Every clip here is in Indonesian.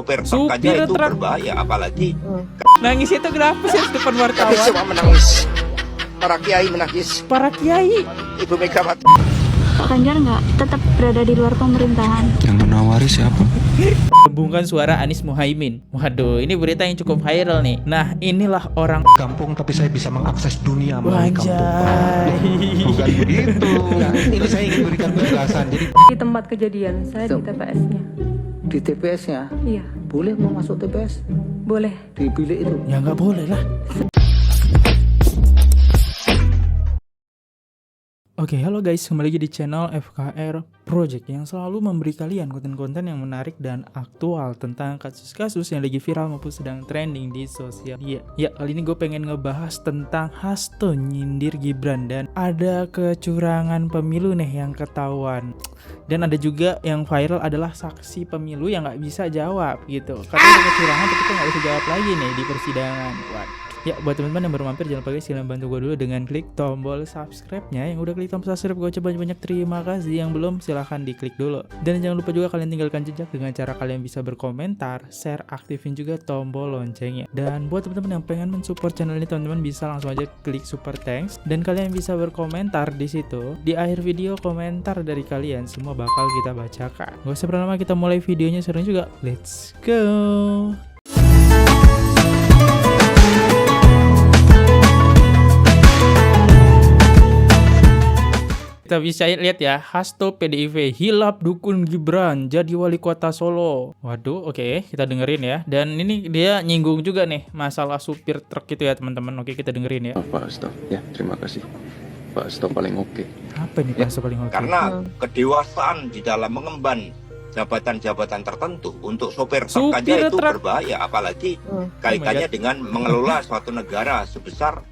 Sopir truk aja itu truk berbahaya, apalagi nangis itu kenapa sih harus depan Tapi wartawan? semua menangis. Para kiai menangis. Para kiai Ibu Megawati. Pak Ganjar nggak tetap berada di luar pemerintahan. Yang menawari siapa? gabungkan suara Anies Muhaimin. Waduh, ini berita yang cukup viral nih. Nah, inilah orang Kampung tapi saya bisa mengakses dunia melalui kampung. Wajay. Bukan begitu. Nah, ini saya ingin berikan penjelasan. Jadi Di tempat kejadian, saya di TPS-nya. Di TPS-nya Iya, boleh mau masuk TPS boleh. di bilik itu. Ya nggak boleh lah. Oke, halo guys, kembali lagi di channel FKR Project yang selalu memberi kalian konten-konten yang menarik dan aktual tentang kasus-kasus yang lagi viral maupun sedang trending di sosial media. Ya, kali ini gue pengen ngebahas tentang Hasto nyindir Gibran dan ada kecurangan pemilu nih yang ketahuan. Dan ada juga yang viral adalah saksi pemilu yang nggak bisa jawab gitu. Karena ada kecurangan tapi tuh nggak bisa jawab lagi nih di persidangan. Waduh. Ya, buat teman-teman yang baru mampir jangan lupa guys, silahkan bantu gue dulu dengan klik tombol subscribe-nya. Yang udah klik tombol subscribe gue coba banyak terima kasih. Yang belum silahkan diklik dulu. Dan jangan lupa juga kalian tinggalkan jejak dengan cara kalian bisa berkomentar, share, aktifin juga tombol loncengnya. Dan buat teman-teman yang pengen mensupport channel ini, teman-teman bisa langsung aja klik super thanks dan kalian bisa berkomentar di situ. Di akhir video komentar dari kalian semua bakal kita bacakan. Gak usah berlama, kita mulai videonya seru juga. Let's go. Kita bisa lihat ya, Hasto PDIP hilap dukun Gibran jadi wali kota Solo. Waduh, oke, kita dengerin ya. Dan ini dia nyinggung juga nih masalah supir truk itu ya teman-teman. Oke, kita dengerin ya. Pak Hasto, ya terima kasih. Pak Hasto paling oke. Apa nih Pak Hasto paling oke? karena kedewasaan di dalam mengemban jabatan-jabatan tertentu untuk sopir truk aja Supir itu truk. berbahaya, apalagi kaitannya dengan mengelola suatu negara sebesar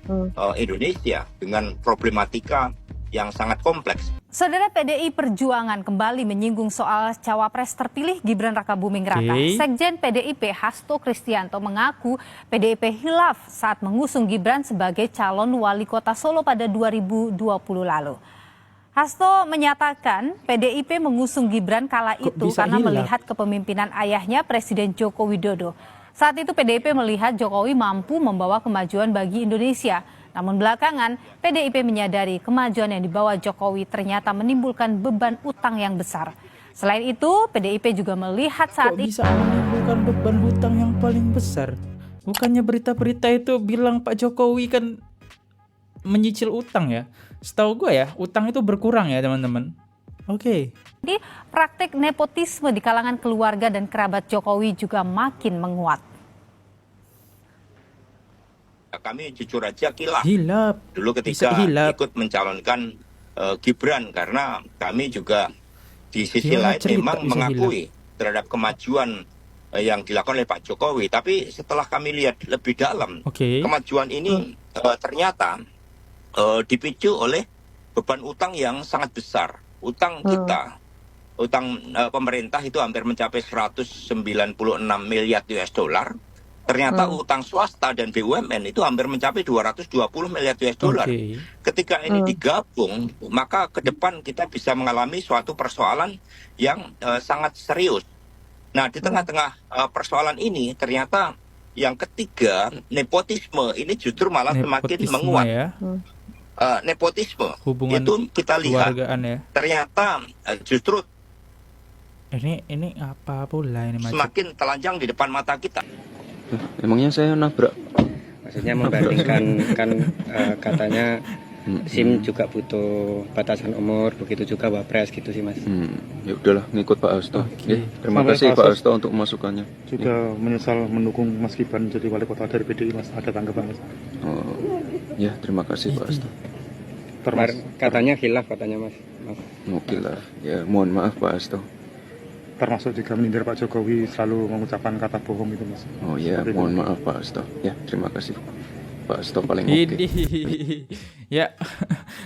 Indonesia dengan problematika yang sangat kompleks. Saudara, PDI Perjuangan kembali menyinggung soal cawapres terpilih Gibran Rakabuming Raka. Oke. Sekjen PDIP Hasto Kristianto mengaku PDIP hilaf saat mengusung Gibran sebagai calon wali kota Solo pada 2020 lalu. Hasto menyatakan PDIP mengusung Gibran kala Kok itu bisa karena hilaf? melihat kepemimpinan ayahnya Presiden Joko Widodo. Saat itu PDIP melihat Jokowi mampu membawa kemajuan bagi Indonesia. Namun belakangan, PDIP menyadari kemajuan yang dibawa Jokowi ternyata menimbulkan beban utang yang besar. Selain itu, PDIP juga melihat saat Kok bisa menimbulkan beban hutang yang paling besar? Bukannya berita-berita itu bilang Pak Jokowi kan menyicil utang ya? Setahu gue ya, utang itu berkurang ya teman-teman. Oke. ini, praktik nepotisme di kalangan keluarga dan kerabat Jokowi juga makin menguat. Kami jujur aja kilaf Hilap. dulu Bisa ketika hilap. ikut mencalonkan Gibran, karena kami juga di sisi Gimana lain cerita memang bisa mengakui terhadap kemajuan yang dilakukan oleh Pak Jokowi. Tapi setelah kami lihat lebih dalam, Oke. kemajuan ini ternyata dipicu oleh beban utang yang sangat besar. Utang kita, utang pemerintah itu hampir mencapai 196 miliar US dollar. Ternyata utang swasta dan BUMN itu hampir mencapai 220 miliar US dollar. Oke. Ketika ini digabung, maka ke depan kita bisa mengalami suatu persoalan yang sangat serius. Nah, di tengah-tengah persoalan ini, ternyata yang ketiga, nepotisme ini justru malah semakin Nepotisme menguat. ya. Nepotisme Hubungan itu kita lihat keluargaan ya. ternyata justru Ini apa pula ini macam? semakin telanjang di depan mata kita. Emangnya saya nabrak? Maksudnya membandingkan kan katanya SIM juga butuh batasan umur, begitu juga Wapres gitu sih Mas. Ya udahlah, ngikut Pak Hasto. Oke. Ya, terima kasih Pak Hasto untuk masukannya. Juga menyesal mendukung Mas Gibran jadi wali kota dari PDI, Mas. Ada tanggapan, Mas? Oh, ya terima kasih Pak Hasto. Katanya khilaf katanya Mas. Oke lah, ya mohon maaf Pak Hasto. Termasuk juga menyindir Pak Jokowi selalu mengucapkan kata bohong itu, Mas. Oh ya, Seperti mohon itu. maaf Pak Hasto. Ya terima kasih Pak Hasto paling oke. Ini ya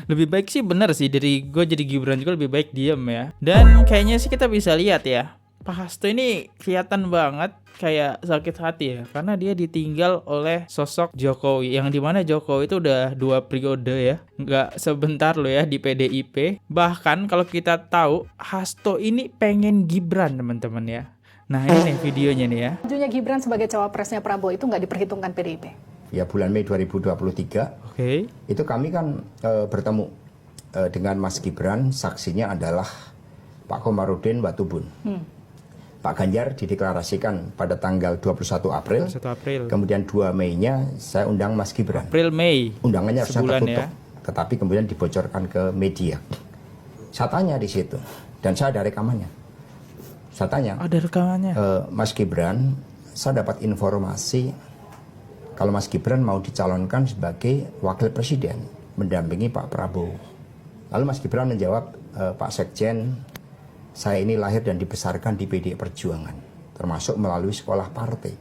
lebih baik sih bener sih dari gue jadi Gibran juga lebih baik diem ya. Dan kayaknya sih kita bisa lihat ya, Pak Hasto ini kelihatan banget kayak sakit hati ya, karena dia ditinggal oleh sosok Jokowi, yang dimana Jokowi itu udah 2 periode ya, nggak sebentar loh ya di PDIP. Bahkan kalau kita tahu Hasto ini pengen Gibran teman-teman ya. Nah ini nih videonya nih ya. Majunya Gibran sebagai cawapresnya Prabowo itu nggak diperhitungkan PDIP? Ya bulan Mei 2023 itu kami kan bertemu dengan Mas Gibran, saksinya adalah Pak Komarudin Watubun. Pak Ganjar dideklarasikan pada tanggal 21 April, kemudian 2 Mei-nya saya undang Mas Gibran. April, Mei. Undangannya harusnya tertutup, ya. tetapi kemudian dibocorkan ke media. Saya tanya di situ, dan saya ada rekamannya. Saya tanya, ada rekamannya. Mas Gibran, saya dapat informasi kalau Mas Gibran mau dicalonkan sebagai wakil presiden, mendampingi Pak Prabowo. Lalu Mas Gibran menjawab, Pak Sekjen, saya ini lahir dan dibesarkan di PDI Perjuangan, termasuk melalui sekolah partai.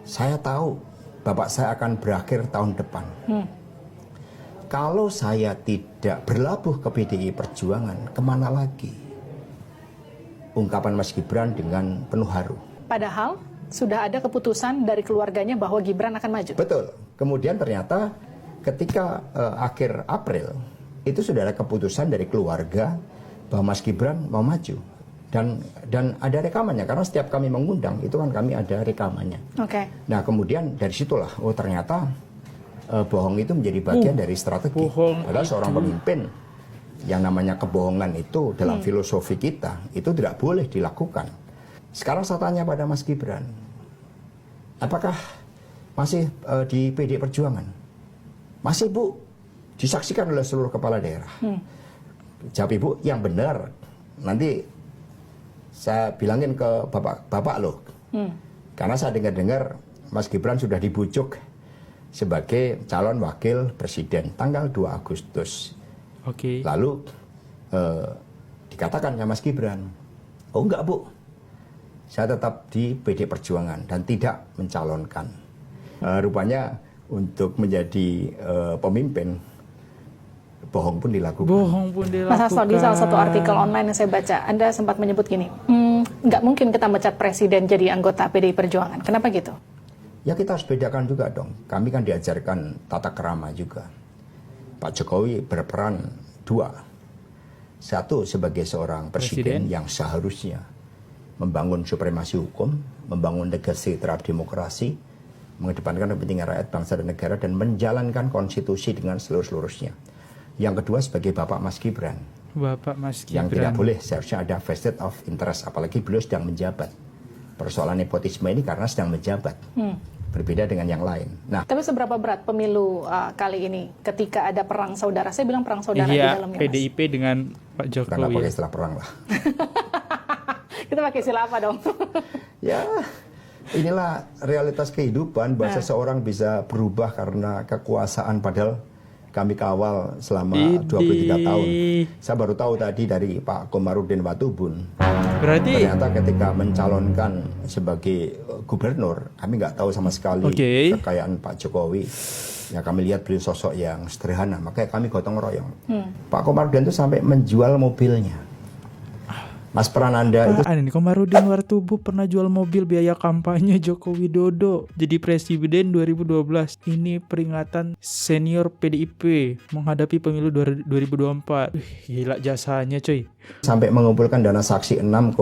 Saya tahu bapak saya akan berakhir tahun depan. Kalau saya tidak berlabuh ke PDI Perjuangan, kemana lagi? Ungkapan Mas Gibran dengan penuh haru. Padahal sudah ada keputusan dari keluarganya bahwa Gibran akan maju. Betul. Kemudian ternyata ketika akhir April, itu sudah ada keputusan dari keluarga bahwa Mas Gibran mau maju. Dan ada rekamannya, karena setiap kami mengundang, itu kan kami ada rekamannya. Nah kemudian dari situlah, oh ternyata bohong itu menjadi bagian dari strategi. Padahal seorang pemimpin, yang namanya kebohongan itu dalam filosofi kita, itu tidak boleh dilakukan. Sekarang saya tanya pada Mas Gibran, apakah masih di PDI Perjuangan? Masih Bu, disaksikan oleh seluruh kepala daerah. Jawab Ibu, yang benar. Nanti saya bilangin ke bapak loh. Karena saya dengar-dengar Mas Gibran sudah dibujuk sebagai calon wakil presiden tanggal 2 Agustus. Lalu dikatakan sama Mas Gibran, oh enggak Bu, saya tetap di PDI Perjuangan dan tidak mencalonkan. Rupanya untuk menjadi pemimpin, bohong pun dilakukan. Mas Hasto, di salah satu artikel online yang saya baca, Anda sempat menyebut gini, nggak mungkin kita mecat presiden jadi anggota PDI Perjuangan. Kenapa gitu? Ya kita harus bedakan juga dong. Kami kan diajarkan tata kerama juga. Pak Jokowi berperan dua. Satu, sebagai seorang presiden yang seharusnya membangun supremasi hukum, membangun legasi terhadap demokrasi, mengedepankan kepentingan rakyat, bangsa, dan negara, dan menjalankan konstitusi dengan seluruh-seluruhnya. Yang kedua, sebagai Bapak Mas Gibran. Yang tidak boleh, seharusnya ada vested of interest, apalagi beliau sedang menjabat. Persoalan nepotisme ini karena sedang menjabat. Berbeda dengan yang lain. Nah, tapi seberapa berat pemilu kali ini ketika ada perang saudara? Saya bilang perang saudara di dalamnya, PDIP Mas. dengan Pak Jokowi. Karena pakai istilah perang lah. Kita pakai istilah apa dong? Ya, inilah realitas kehidupan bahwa seseorang bisa berubah karena kekuasaan, padahal kami kawal selama 23 tahun. Saya baru tahu tadi dari Pak Komarudin Watubun. Berarti ternyata ketika mencalonkan sebagai gubernur, kami nggak tahu sama sekali kekayaan Pak Jokowi. Ya kami lihat beliau sosok yang sederhana, makanya kami gotong royong. Pak Komarudin itu sampai menjual mobilnya. Mas Prananda itu. Ini Komarudin Watubun pernah jual mobil biaya kampanye Joko Widodo jadi presiden 2012. Ini peringatan senior PDIP menghadapi pemilu 2024. Gila jasanya cuy. Sampai mengumpulkan dana saksi 6,2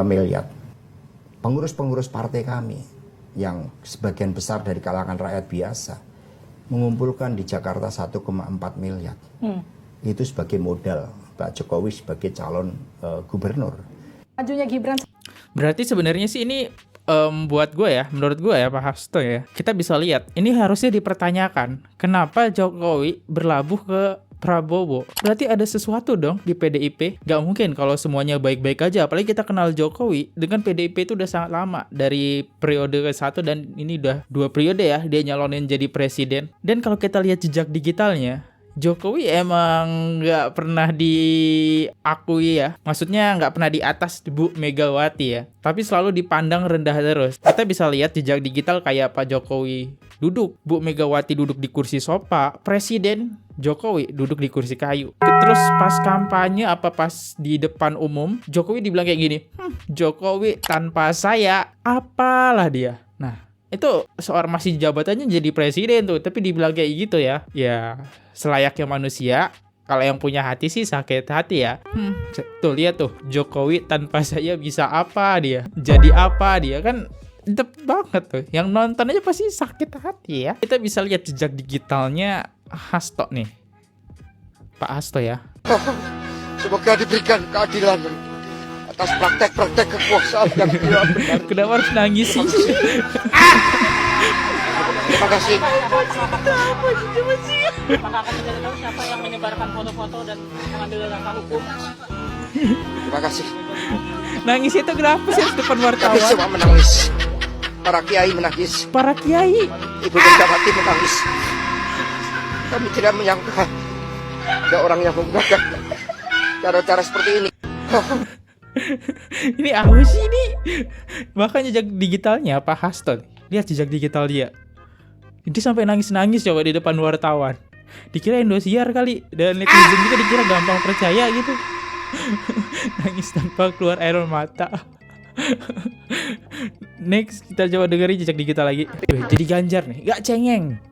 miliar. Pengurus-pengurus partai kami yang sebagian besar dari kalangan rakyat biasa mengumpulkan di Jakarta 1,4 miliar. Itu sebagai modal Pak Jokowi sebagai calon gubernur. Majunya Gibran. Berarti sebenarnya sih ini buat gue ya, menurut gue ya Pak Hasto ya, kita bisa lihat ini harusnya dipertanyakan kenapa Jokowi berlabuh ke Prabowo. Berarti ada sesuatu dong di PDIP. Gak mungkin kalau semuanya baik-baik aja. Apalagi kita kenal Jokowi dengan PDIP itu udah sangat lama, dari periode ke-1 dan ini udah 2 periode ya dia nyalonin jadi presiden. Dan kalau kita lihat jejak digitalnya, Jokowi emang nggak pernah diakui ya. Maksudnya nggak pernah di atas Bu Megawati ya. Tapi selalu dipandang rendah terus. Kita bisa lihat jejak digital kayak Pak Jokowi duduk, Bu Megawati duduk di kursi sofa, Presiden Jokowi duduk di kursi kayu. Terus pas kampanye apa pas di depan umum, Jokowi dibilang kayak gini, Jokowi tanpa saya apalah dia. Nah, itu seorang masih jabatannya jadi presiden tuh, tapi dibilang kayak gitu ya. Ya, selayaknya manusia, Kalau yang punya hati sih sakit hati ya. Tuh lihat tuh, Jokowi tanpa saya bisa apa dia? Jadi apa dia? Kan dep banget tuh. Yang nonton aja pasti sakit hati ya. Kita bisa lihat jejak digitalnya Hasto nih. Pak Hasto ya. Semoga diberikan keadilan atas praktek-praktek kekuasaan yang tidak benar. Kenapa harus nangis sih? Terima kasih. Apakah akan mencari tahu siapa yang menyebarkan foto-foto dan mengambil langkah hukum? Terima kasih. Nangis itu kenapa sih depan Kami wartawan? semua menangis. Para kiai menangis. Para kiai. Ibu Megawati menangis. Kami tidak menyangka ada orang yang menggunakan cara-cara seperti ini. Ini apa sih ini? Bahkan jejak digitalnya Pak Hasto. Lihat jejak digital dia. Dia sampai nangis-nangis coba di depan wartawan. Dikira Indosiar kali. Dan netizen juga dikira gampang percaya gitu. Nangis tanpa keluar air mata. Next kita coba dengerin jejak digital lagi. Jadi Ganjar nih, gak cengeng.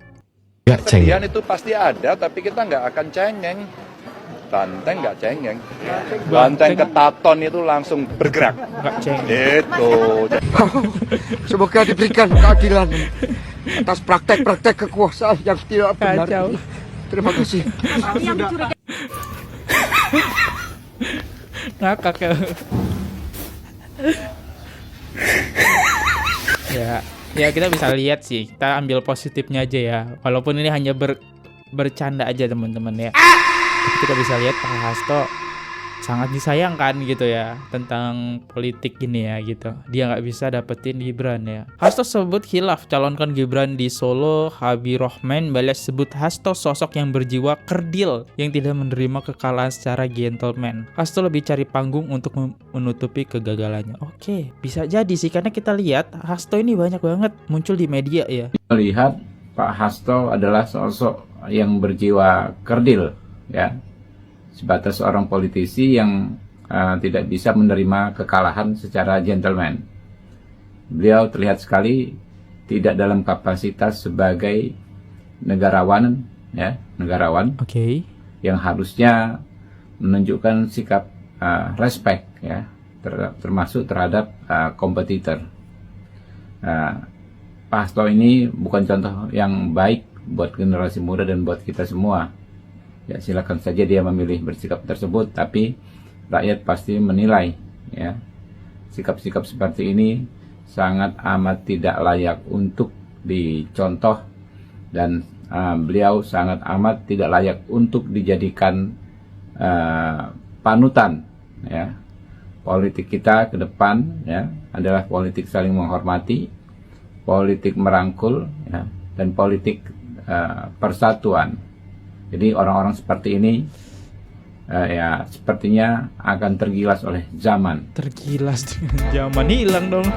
Kesedihan itu pasti ada, tapi kita nggak akan cengeng. Banteng nggak cengeng. Banteng ketaton itu langsung bergerak. Nggak cengeng. Itu. Semoga diberikan keadilan atas praktek-praktek kekuasaan yang tidak benar. Kacau. Terima kasih. Ngakak ya. Ya kita bisa lihat sih, kita ambil positifnya aja ya. Walaupun ini hanya bercanda aja teman-teman ya. Tapi kita bisa lihat Pak Hasto sangat disayangkan gitu ya tentang politik gini ya gitu. Dia nggak bisa dapetin Gibran ya. Hasto sebut khilaf calonkan Gibran di Solo. Habibur Rahman balas sebut Hasto sosok yang berjiwa kerdil yang tidak menerima kekalahan secara gentleman. Hasto lebih cari panggung untuk menutupi kegagalannya. Oke, bisa jadi sih karena kita lihat Hasto ini banyak banget muncul di media ya. Melihat Pak Hasto adalah sosok yang berjiwa kerdil ya. Sebatas seorang politisi yang tidak bisa menerima kekalahan secara gentleman. Beliau terlihat sekali tidak dalam kapasitas sebagai negarawan, ya, negarawan. Yang harusnya menunjukkan sikap respect, ya, termasuk terhadap kompetitor. Pak Hasto ini bukan contoh yang baik buat generasi muda dan buat kita semua. Ya silakan saja dia memilih bersikap tersebut, tapi rakyat pasti menilai ya sikap-sikap seperti ini sangat amat tidak layak untuk dicontoh dan beliau sangat amat tidak layak untuk dijadikan panutan ya. Politik kita ke depan ya adalah politik saling menghormati, politik merangkul ya, dan politik persatuan. Jadi orang-orang seperti ini ya sepertinya akan tergilas oleh zaman. Tergilas dengan zaman, hilang dong.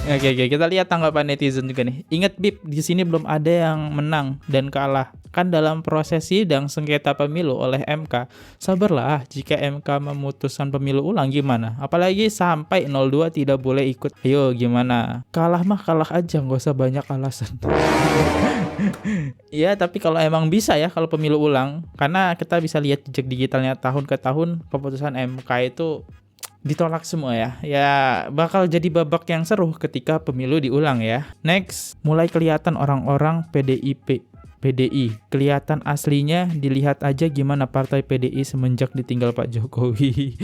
Oke, kita lihat tanggapan netizen juga nih. Ingat Bib, di sini belum ada yang menang dan kalah. Kan dalam proses sidang sengketa pemilu oleh MK. Sabarlah, jika MK memutuskan pemilu ulang gimana? Apalagi sampai 02 tidak boleh ikut. Ayo gimana? Kalah mah kalah aja, nggak usah banyak alasan. Ya, tapi kalau emang bisa ya kalau pemilu ulang, karena kita bisa lihat jejak digitalnya tahun ke tahun keputusan MK itu ditolak semua ya. Ya bakal jadi babak yang seru ketika pemilu diulang ya. Next, mulai kelihatan orang-orang PDI. Kelihatan aslinya, dilihat aja gimana partai PDI semenjak ditinggal Pak Jokowi.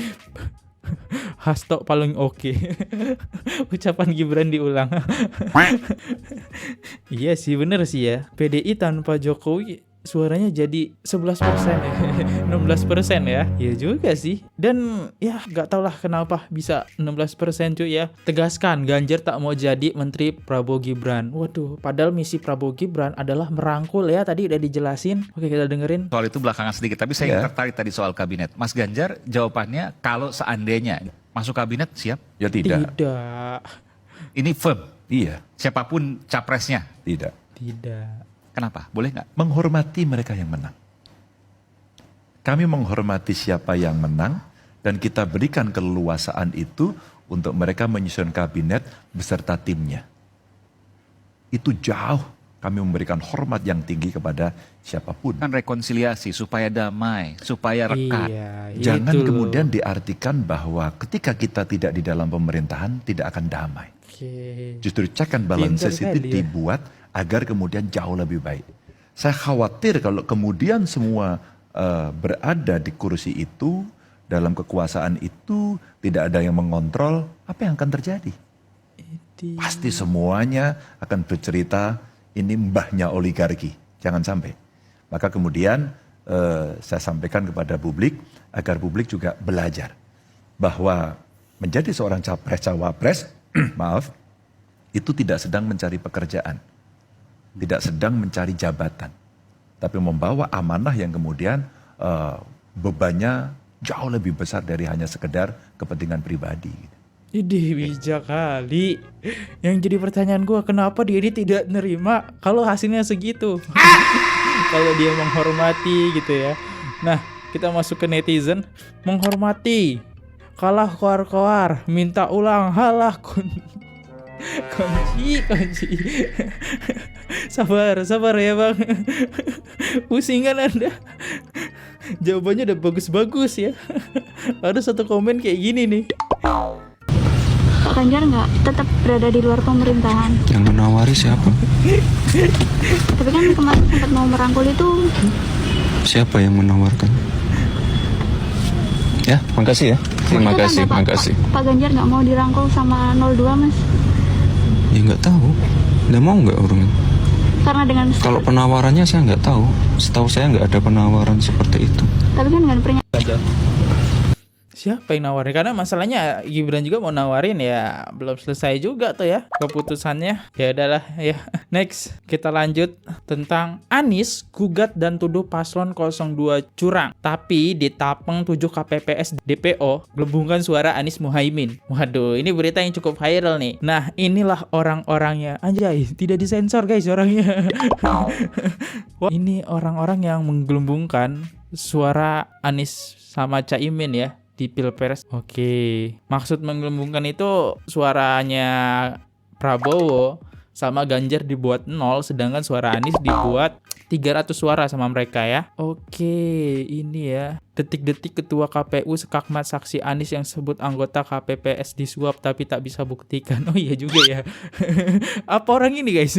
Hasto paling oke. Ucapan Gibran diulang. Iya sih, bener sih ya. PDI tanpa Jokowi suaranya jadi 11% ya. 16% ya. Iya juga sih. Dan ya gak tau lah kenapa bisa 16% cuy ya. Tegaskan Ganjar tak mau jadi Menteri Prabowo Gibran. Waduh, padahal misi Prabowo Gibran adalah merangkul ya. Tadi udah dijelasin. Oke, kita dengerin. Soal itu belakangan sedikit, tapi saya tertarik tadi soal kabinet. Mas Ganjar jawabannya kalau seandainya masuk kabinet siap? Ya tidak. Tidak. Ini firm? Iya. Siapapun capresnya? Tidak. Tidak. Kenapa? Boleh nggak? Menghormati mereka yang menang. Kami menghormati siapa yang menang dan kita berikan keleluasaan itu untuk mereka menyusun kabinet beserta timnya. Itu jauh kami memberikan hormat yang tinggi kepada siapapun. Kan rekonsiliasi supaya damai, supaya rekat. Jangan kemudian diartikan bahwa ketika kita tidak di dalam pemerintahan tidak akan damai. Justru check and balances itu dibuat agar kemudian jauh lebih baik. Saya khawatir kalau kemudian semua berada di kursi itu, dalam kekuasaan itu, tidak ada yang mengontrol, apa yang akan terjadi? Pasti semuanya akan bercerita ini mbahnya oligarki. Jangan sampai. Maka kemudian saya sampaikan kepada publik agar publik juga belajar bahwa menjadi seorang capres-cawapres, maaf, itu tidak sedang mencari pekerjaan, tidak sedang mencari jabatan, tapi membawa amanah yang kemudian bebannya jauh lebih besar dari hanya sekedar kepentingan pribadi. Idih, bijak kali. Yang jadi pertanyaan gue, kenapa dia ini tidak nerima kalau hasilnya segitu? Kalau dia menghormati gitu ya. Nah, kita masuk ke netizen. Menghormati, kalah koar-koar, minta ulang, halah kunci. Sabar ya bang. Pusingan Anda. Jawabannya udah bagus-bagus ya. Ada satu komen kayak gini nih. Pak Ganjar nggak tetap berada di luar pemerintahan? Yang menawari siapa? Tapi kan kemarin sempat mau merangkul itu. Siapa yang menawarkan? Ya, makasih ya. Terima kasih. Pak Ganjar nggak mau dirangkul sama 02 mas? Ya nggak tahu. Nggak mau nggak orangnya? Karena dengan kalau penawarannya saya nggak tahu. Setahu saya nggak ada penawaran seperti itu. Tapi kan dengan pernyataan. Siapa yang nawarin? Karena masalahnya Gibran juga mau nawarin ya, belum selesai juga tuh ya keputusannya. Ya udahlah ya. Next, kita lanjut tentang Anies gugat dan tuduh paslon 02 curang, tapi ditapeng 7 KPPS DPO gelembungkan suara Anies Muhaimin. Waduh, ini berita yang cukup viral nih. Nah, inilah orang-orangnya. Anjay, tidak disensor guys orangnya. Ini orang-orang yang menggelembungkan suara Anies sama Caimin ya di Pilpres. Oke. Maksud menggelembungkan itu suaranya Prabowo sama Ganjar dibuat 0, sedangkan suara Anies dibuat 300 suara sama mereka ya. Oke, ini ya. Detik-detik Ketua KPU sekakmat saksi Anies yang sebut anggota KPPS disuap tapi tak bisa buktikan. Oh iya juga ya. Apa orang ini guys?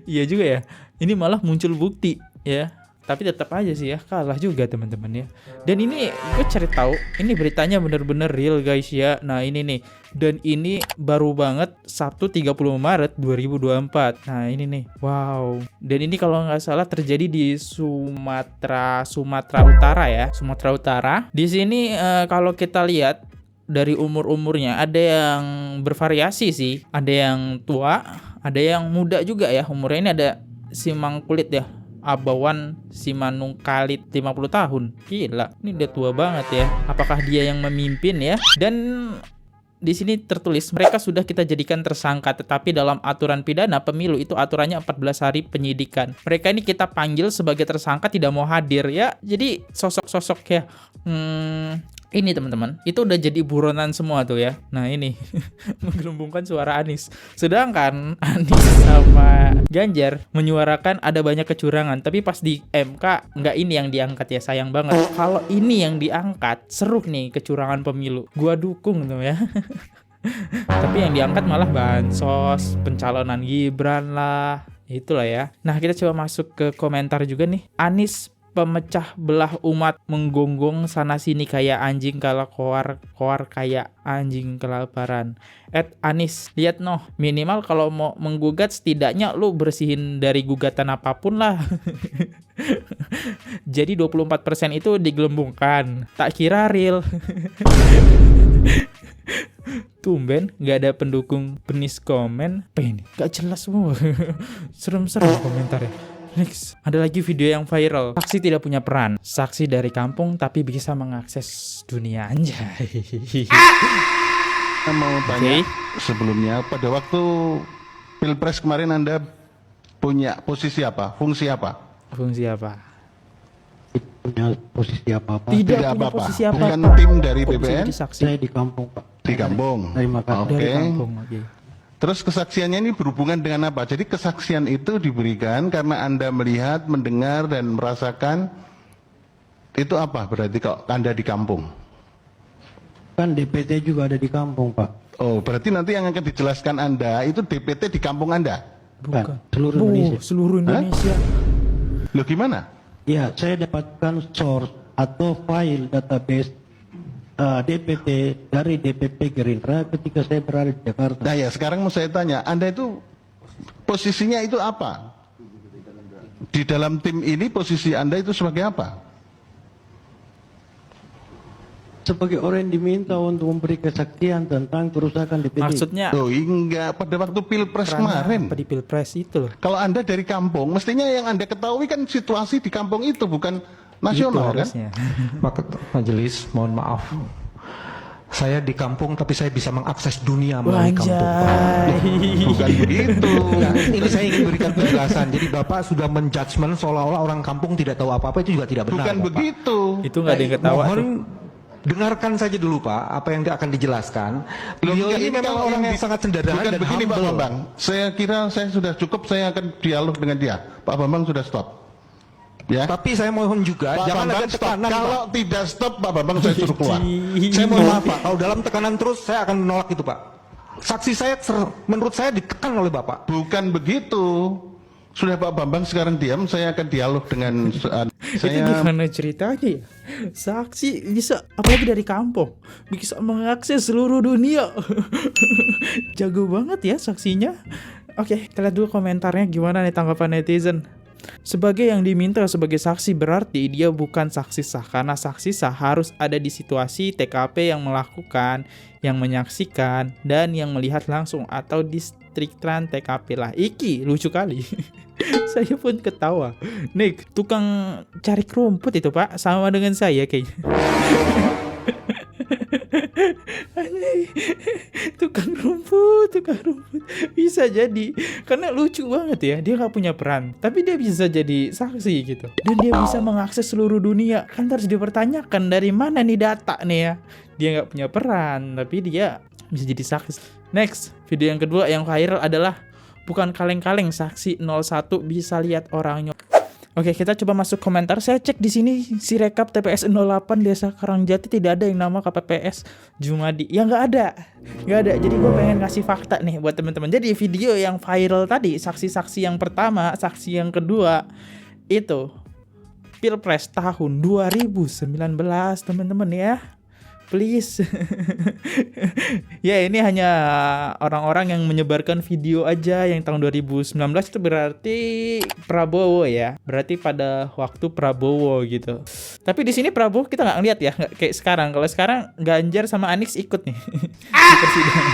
Iya juga ya. Ini malah muncul bukti ya. Tapi tetap aja sih ya, kalah juga teman-teman ya. Dan ini gue cari tahu, ini beritanya bener-bener real guys ya. Nah ini nih, dan ini baru banget Sabtu 30 Maret 2024. Nah ini nih, wow. Dan ini kalau nggak salah terjadi di Sumatera Utara ya, Sumatera Utara. Di sini kalau kita lihat dari umur-umurnya ada yang bervariasi sih, ada yang tua, ada yang muda juga ya. Umurnya ini ada Simang Kulit ya, Abawan Simanungkalit 50 tahun. Gila, ini udah tua banget ya. Apakah dia yang memimpin ya? Dan di sini tertulis mereka sudah kita jadikan tersangka, tetapi dalam aturan pidana pemilu itu aturannya 14 hari penyidikan. Mereka ini kita panggil sebagai tersangka tidak mau hadir ya. Jadi sosok-sosok ya ini teman-teman, itu udah jadi buronan semua tuh ya. Nah ini menggelembungkan suara Anies. Sedangkan Anies sama Ganjar menyuarakan ada banyak kecurangan. Tapi pas di MK nggak ini yang diangkat ya, sayang banget. Kalau ini yang diangkat, seru nih kecurangan pemilu. Gua dukung tuh ya. Tapi yang diangkat malah bansos, pencalonan Gibran lah. Itulah ya. Nah kita coba masuk ke komentar juga nih. Anies pemecah belah umat, menggonggong sana sini kayak anjing kalau koar kayak anjing kelaparan. Anies, lihat noh, minimal kalau mau menggugat setidaknya lu bersihin dari gugatan apapun lah. Jadi 24% itu digelembungkan. Tak kira real. Tumben gak ada pendukung penis komen. Apa ini? Gak jelas semua. Serem-serem komentarnya. Next, ada lagi video yang viral. Saksi tidak punya peran. Saksi dari kampung tapi bisa mengakses dunia. Anjay. Saya mau tanya sebelumnya, pada waktu Pilpres kemarin Anda punya posisi apa? Fungsi apa? Fungsi apa? Punya posisi apa-apa? Tidak punya apa-apa. Posisi apa? Bukan tim dari BPN? Saya di kampung, Pak. Di kampung? Dari Makassar. Oke. Dari kampung, oke. Terus kesaksiannya ini berhubungan dengan apa? Jadi kesaksian itu diberikan karena Anda melihat, mendengar, dan merasakan. Itu apa berarti kalau Anda di kampung? Kan DPT juga ada di kampung, Pak. Oh, berarti nanti yang akan dijelaskan Anda itu DPT di kampung Anda? Bukan. Seluruh Indonesia. Seluruh Indonesia. Loh gimana? Ya, saya dapatkan source atau file database DPT dari DPP Gerindra ketika saya berada di Jakarta. Nah ya, sekarang mau saya tanya, Anda itu posisinya itu apa? Di dalam tim ini posisi Anda itu sebagai apa? Sebagai orang yang diminta untuk memberi kesaksian tentang kerusakan DPT. Maksudnya? Oh enggak, pada waktu Pilpres kemarin. Di Pilpres itu loh. Kalau Anda dari kampung, mestinya yang Anda ketahui kan situasi di kampung itu, bukan nasional kan? Majelis, mohon maaf. Saya di kampung tapi saya bisa mengakses dunia melalui kampung. Bukan begitu. Nah, ini saya ingin berikan penjelasan. Jadi Bapak sudah menjudgment seolah-olah orang kampung tidak tahu apa-apa, itu juga tidak benar. Bukan Bapak. begitu. Itu nggak ada yang ketawa. Mohon dengarkan saja dulu Pak, apa yang akan dijelaskan. Beliau ini memang orang yang sangat sederhana bukan dan begini, humble. Pak Bambang. Saya kira saya sudah cukup, saya akan dialog dengan dia. Pak Bambang sudah stop. Ya. Tapi saya mohon juga Pak jangan Bambang ada tekanan. Kalau Pak. tidak stop Pak Bambang saya suruh keluar. Saya mohon maaf Pak, kalau dalam tekanan terus saya akan menolak itu Pak. Saksi saya menurut saya ditekan oleh Bapak. Bukan begitu. Sudah Pak Bambang sekarang diam, saya akan dialog dengan Itu gimana ceritanya ya? Saksi bisa, apalagi dari kampung, bisa mengakses seluruh dunia. Jago banget ya saksinya. Oke, kita lihat dulu komentarnya gimana nih tanggapan netizen. Sebagai yang diminta sebagai saksi berarti dia bukan saksi sah, karena saksi sah harus ada di situasi TKP yang melakukan, yang menyaksikan, dan yang melihat langsung atau di striktan TKP lah. Iki lucu kali. Saya pun ketawa. Nick, tukang cari rumput itu Pak, sama dengan saya kayaknya. tukang rumput bisa jadi, karena lucu banget ya, dia nggak punya peran tapi dia bisa jadi saksi gitu, dan dia bisa mengakses seluruh dunia. Kan harus dipertanyakan dari mana nih data nih ya, dia nggak punya peran tapi dia bisa jadi saksi. Next, video yang kedua yang viral adalah bukan kaleng-kaleng saksi 01 bisa lihat orangnya. Oke, kita coba masuk komentar. Saya cek di sini si rekap TPS 08 Desa Karangjati tidak ada yang nama KPPS Jumadi. Ya nggak ada. Jadi gue pengen ngasih fakta nih buat teman-teman. Jadi video yang viral tadi, saksi-saksi yang pertama, saksi yang kedua itu Pilpres tahun 2019 teman-teman ya. Please. Ya ini hanya orang-orang yang menyebarkan video aja yang tahun 2019 itu berarti Prabowo ya. Berarti pada waktu Prabowo gitu. Tapi di sini Prabowo kita nggak ngeliat ya, nggak kayak sekarang. Kalau sekarang Ganjar sama Anies ikut nih di persidangan.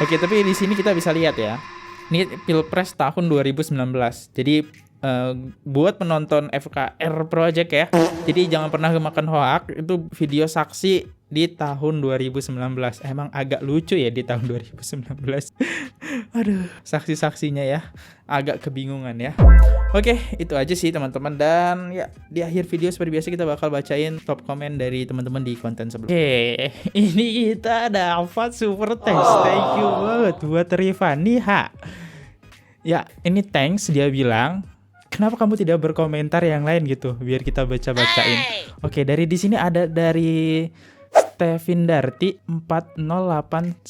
Oke, tapi di sini kita bisa lihat ya. Ini Pilpres tahun 2019. Jadi buat penonton FKR Project ya, jadi jangan pernah makan hoak. Itu video saksi di tahun 2019. Emang agak lucu ya di tahun 2019. Aduh, saksi-saksinya ya agak kebingungan ya. Oke, itu aja sih teman-teman. Dan ya di akhir video seperti biasa kita bakal bacain top komen dari teman-teman di konten sebelumnya. Oke, ini kita dapat super thanks. Thank you banget buat Rifani ha. Ya, ini thanks, dia bilang, kenapa kamu tidak berkomentar yang lain gitu, biar kita baca-bacain. Oke, dari di sini ada dari Stevindarti 4089.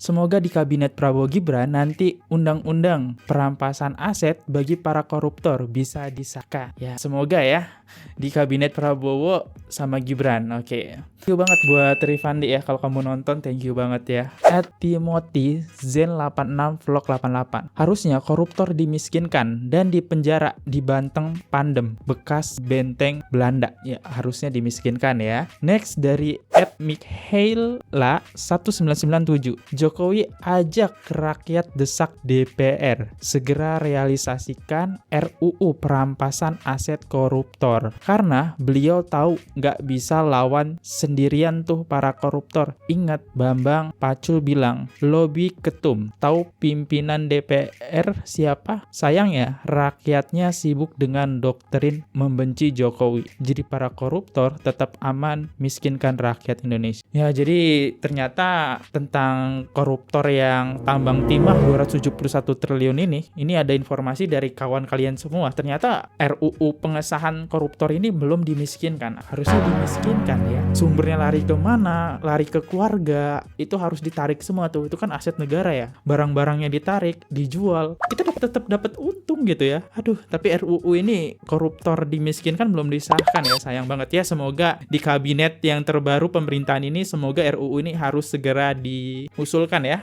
Semoga di kabinet Prabowo Gibran nanti undang-undang perampasan aset bagi para koruptor bisa disahkan. Ya, semoga ya di kabinet Prabowo sama Gibran. Oke. Thank you banget buat Rifandi ya, kalau kamu nonton thank you banget ya. Timothy Zen86 Vlog 88. Harusnya koruptor dimiskinkan dan dipenjara di Banteng Pandem, bekas benteng Belanda. Ya, harusnya dimiskinkan ya. Next dari Mikhaila 1997. Jokowi ajak rakyat desak DPR segera realisasikan RUU perampasan aset koruptor, karena beliau tahu nggak bisa lawan sendirian tuh para koruptor. Ingat Bambang Pacul bilang lobby ketum, tahu pimpinan DPR siapa? Sayang ya rakyatnya sibuk dengan doktrin membenci Jokowi, jadi para koruptor tetap aman, miskinkan rakyat rakyat Indonesia. Ya, jadi ternyata tentang koruptor yang tambang timah 271 triliun ini ada informasi dari kawan kalian semua. Ternyata RUU pengesahan koruptor ini belum dimiskinkan. Harusnya dimiskinkan ya. Sumbernya lari ke mana? Lari ke keluarga. Itu harus ditarik semua tuh. Itu kan aset negara ya. Barang-barangnya ditarik, dijual. Kita tetap dapat untung gitu ya. Aduh, tapi RUU ini koruptor dimiskinkan belum disahkan ya. Sayang banget ya. Semoga di kabinet yang terbaru pemerintahan ini, semoga RUU ini harus segera diusulkan ya.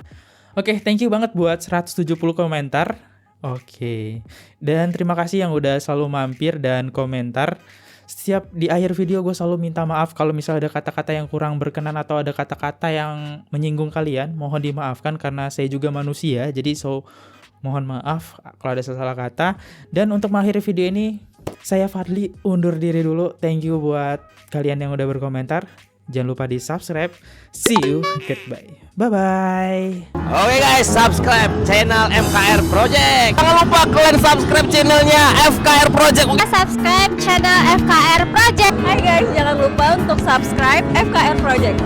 Oke, thank you banget buat 170 komentar. Oke. Dan terima kasih yang udah selalu mampir dan komentar. Setiap di akhir video gue selalu minta maaf kalau misalnya ada kata-kata yang kurang berkenan atau ada kata-kata yang menyinggung kalian. Mohon dimaafkan karena saya juga manusia. Jadi mohon maaf kalau ada salah kata. Dan untuk mengakhiri video ini, saya Fadli undur diri dulu. Thank you buat kalian yang udah berkomentar. Jangan lupa di subscribe. See you. Goodbye. Bye-bye. Oke guys, subscribe channel FKR Project. Jangan lupa kalian subscribe channelnya FKR Project. Subscribe channel FKR Project. Hai guys, jangan lupa untuk subscribe FKR Project.